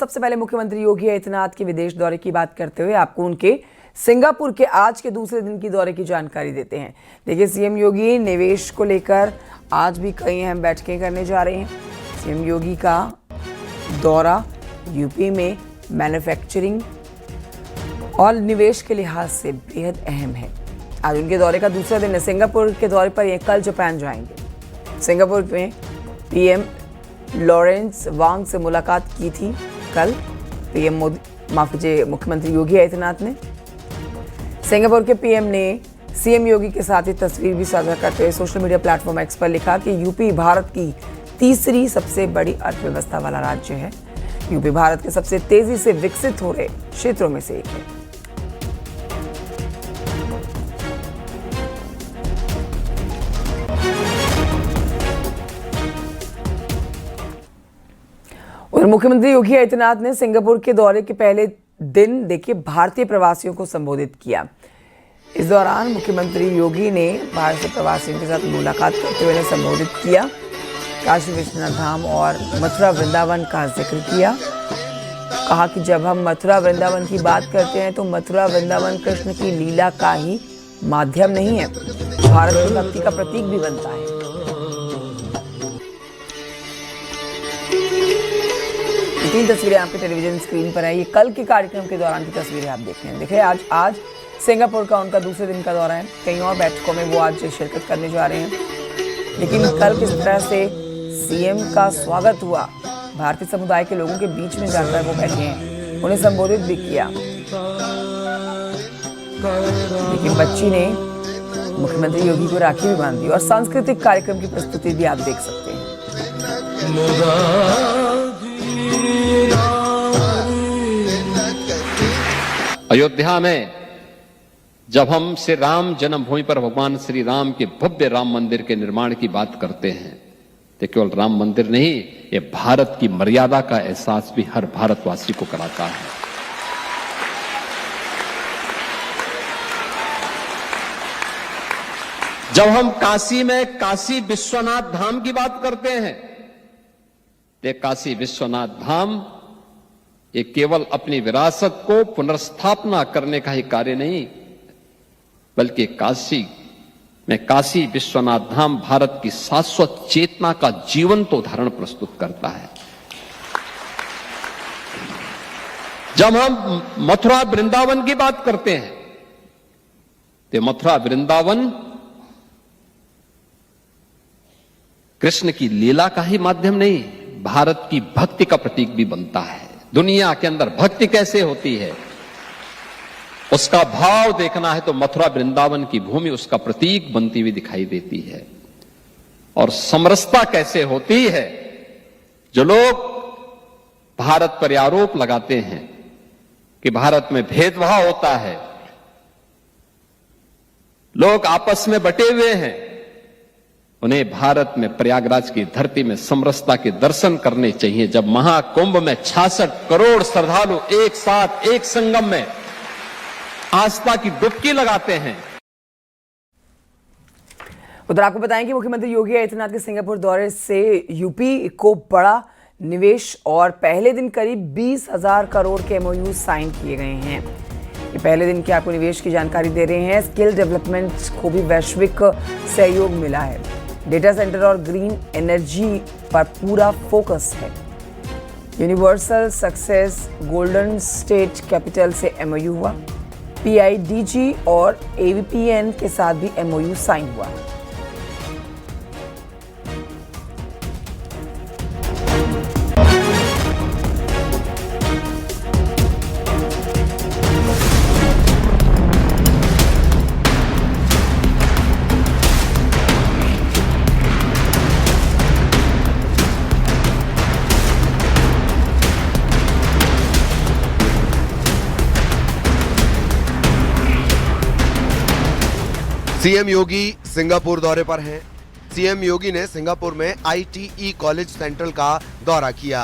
सबसे पहले मुख्यमंत्री योगी आदित्यनाथ के विदेश दौरे की बात करते हुए आपको उनके सिंगापुर के आज के दूसरे दिन की दौरे की जानकारी देते हैं। देखिए, सीएम योगी निवेश को लेकर आज भी कई अहम बैठकें करने जा रहे हैं। सीएम योगी का दौरा यूपी में मैन्युफैक्चरिंग और निवेश के लिहाज से बेहद अहम है। आज उनके दौरे का दूसरा दिन है। सिंगापुर के दौरे पर ये कल जापान जाएंगे। सिंगापुर में पीएम लॉरेंस वांग से मुलाकात की थी कल मुख्यमंत्री योगी आदित्यनाथ ने। सिंगापुर के पीएम ने सीएम योगी के साथ ही तस्वीर भी साझा करते हुए सोशल मीडिया प्लेटफॉर्म एक्स पर लिखा कि यूपी भारत की तीसरी सबसे बड़ी अर्थव्यवस्था वाला राज्य है। यूपी भारत के सबसे तेजी से विकसित हो रहे क्षेत्रों में से एक है। और मुख्यमंत्री योगी आदित्यनाथ ने सिंगापुर के दौरे के पहले दिन देखिए भारतीय प्रवासियों को संबोधित किया। इस दौरान मुख्यमंत्री योगी ने भारतीय प्रवासियों के साथ मुलाकात करते हुए संबोधित किया। काशी विश्वनाथ धाम और मथुरा वृंदावन का जिक्र किया। कहा कि जब हम मथुरा वृंदावन की बात करते हैं तो मथुरा वृंदावन कृष्ण की लीला का ही माध्यम नहीं है, भारत की भक्ति का प्रतीक भी बनता है। तीन तस्वीरें आपके टेलीविजन स्क्रीन पर है। ये कल के कार्यक्रम के दौरान की तस्वीरें आप देख रहे हैं। देखिए, आज सिंगापुर का उनका दूसरे दिन का दौरा है। कई और बैठकों में वो आज शिरकत करने जा रहे हैं। लेकिन कल किस तरह से सीएम का स्वागत हुआ, भारतीय समुदाय के लोगों के बीच में जाकर वो बैठे हैं, उन्हें संबोधित भी किया। लेकिन बच्ची ने मुख्यमंत्री योगी को राखी भी बांध दी और सांस्कृतिक कार्यक्रम की प्रस्तुति भी आप देख सकते हैं। अयोध्या में जब हम श्री राम जन्मभूमि पर भगवान श्री राम के भव्य राम मंदिर के निर्माण की बात करते हैं तो केवल राम मंदिर नहीं, ये भारत की मर्यादा का एहसास भी हर भारतवासी को कराता है। जब हम काशी में काशी विश्वनाथ धाम की बात करते हैं तो काशी विश्वनाथ धाम ये केवल अपनी विरासत को पुनर्स्थापना करने का ही कार्य नहीं, बल्कि काशी में काशी विश्वनाथ धाम भारत की शाश्वत चेतना का जीवंत उदाहरण प्रस्तुत करता है। जब हम मथुरा वृंदावन की बात करते हैं तो मथुरा वृंदावन कृष्ण की लीला का ही माध्यम नहीं, भारत की भक्ति का प्रतीक भी बनता है। दुनिया के अंदर भक्ति कैसे होती है उसका भाव देखना है तो मथुरा वृंदावन की भूमि उसका प्रतीक बनती हुई दिखाई देती है। और समरसता कैसे होती है, जो लोग भारत पर आरोप लगाते हैं कि भारत में भेदभाव होता है, लोग आपस में बटे हुए हैं, उन्हें भारत में प्रयागराज की धरती में समरसता के दर्शन करने चाहिए। जब महाकुंभ में 66 करोड़ श्रद्धालु एक साथ एक संगम में आस्था की डुबकी लगाते हैं। उधर आपको बताएं कि मुख्यमंत्री योगी आदित्यनाथ के सिंगापुर दौरे से यूपी को बड़ा निवेश और पहले दिन करीब 20,000 करोड़ के एमओयू साइन किए गए हैं। ये पहले दिन की आपको निवेश की जानकारी दे रहे हैं। स्किल डेवलपमेंट को भी वैश्विक सहयोग मिला है। डेटा सेंटर और ग्रीन एनर्जी पर पूरा फोकस है। Universal success golden state capital से एमओयू हुआ। पीआईडीजी और एवीपीएन के साथ भी एमओयू साइन हुआ। सीएम योगी सिंगापुर दौरे पर हैं। सीएम योगी ने सिंगापुर में आईटीई कॉलेज सेंट्रल का दौरा किया।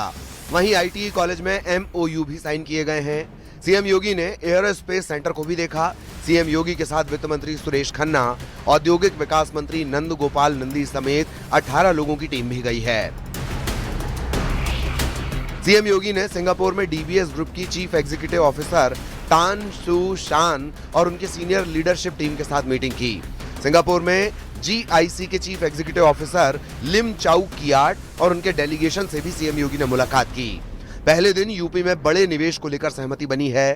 वहीं आईटीई कॉलेज में एमओयू भी साइन किए गए हैं। सीएम योगी ने एयरोस्पेस सेंटर को भी देखा। सीएम योगी के साथ वित्त मंत्री सुरेश खन्ना, औद्योगिक विकास मंत्री नंद गोपाल नंदी समेत 18 लोगों की टीम भी गई है। सीएम योगी ने सिंगापुर में डीबीएस ग्रुप की चीफ एग्जीक्यूटिव ऑफिसर टान सू शान और उनके सीनियर लीडरशिप टीम के साथ मीटिंग की। सिंगापुर में जीआईसी के चीफ एग्जीक्यूटिव ऑफिसर लिम चाउ कियाट और उनके डेलीगेशन से भी सीएम योगी ने मुलाकात की। पहले दिन यूपी में बड़े निवेश को लेकर सहमति बनी है।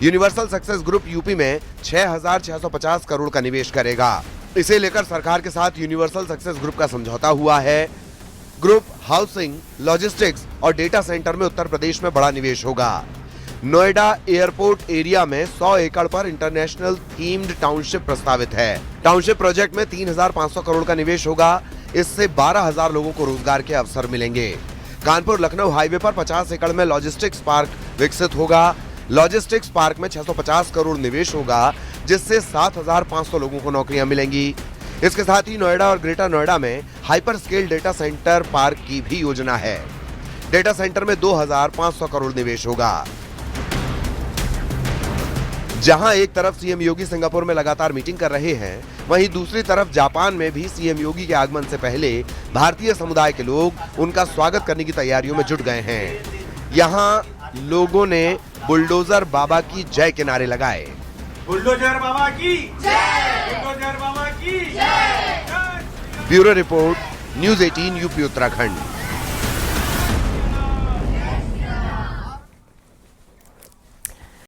यूनिवर्सल सक्सेस ग्रुप यूपी में 6,650 करोड़ का निवेश करेगा। इसे लेकर सरकार के साथ यूनिवर्सल सक्सेस ग्रुप का समझौता हुआ है। ग्रुप हाउसिंग, लॉजिस्टिक्स और डेटा सेंटर में उत्तर प्रदेश में बड़ा निवेश होगा। नोएडा एयरपोर्ट एरिया में 100 एकड़ पर इंटरनेशनल थीम्ड टाउनशिप प्रस्तावित है। टाउनशिप प्रोजेक्ट में 3,500 करोड़ का निवेश होगा। इससे 12,000 लोगों को रोजगार के अवसर मिलेंगे। कानपुर लखनऊ हाईवे पर 50 एकड़ में लॉजिस्टिक्स पार्क विकसित होगा। लॉजिस्टिक्स पार्क में 650 करोड़ निवेश होगा, जिससे 7,500 लोगों को नौकरियां मिलेंगी। इसके साथ ही नोएडा और ग्रेटर नोएडा में hyper scale data centre park की भी योजना है। डेटा सेंटर में 2,500 करोड़ निवेश होगा। जहां एक तरफ सीएम योगी सिंगापुर में लगातार मीटिंग कर रहे हैं, वहीं दूसरी तरफ जापान में भी सीएम योगी के आगमन से पहले भारतीय समुदाय के लोग उनका स्वागत करने की तैयारियों में जुट गए हैं। यहां लोगों ने बुलडोजर बाबा की जय के नारे लगाए। बुलडोजर बाबा की जय, बुलडोजर बाबा की जय। Bureau report, news 18 UP Uttarakhand.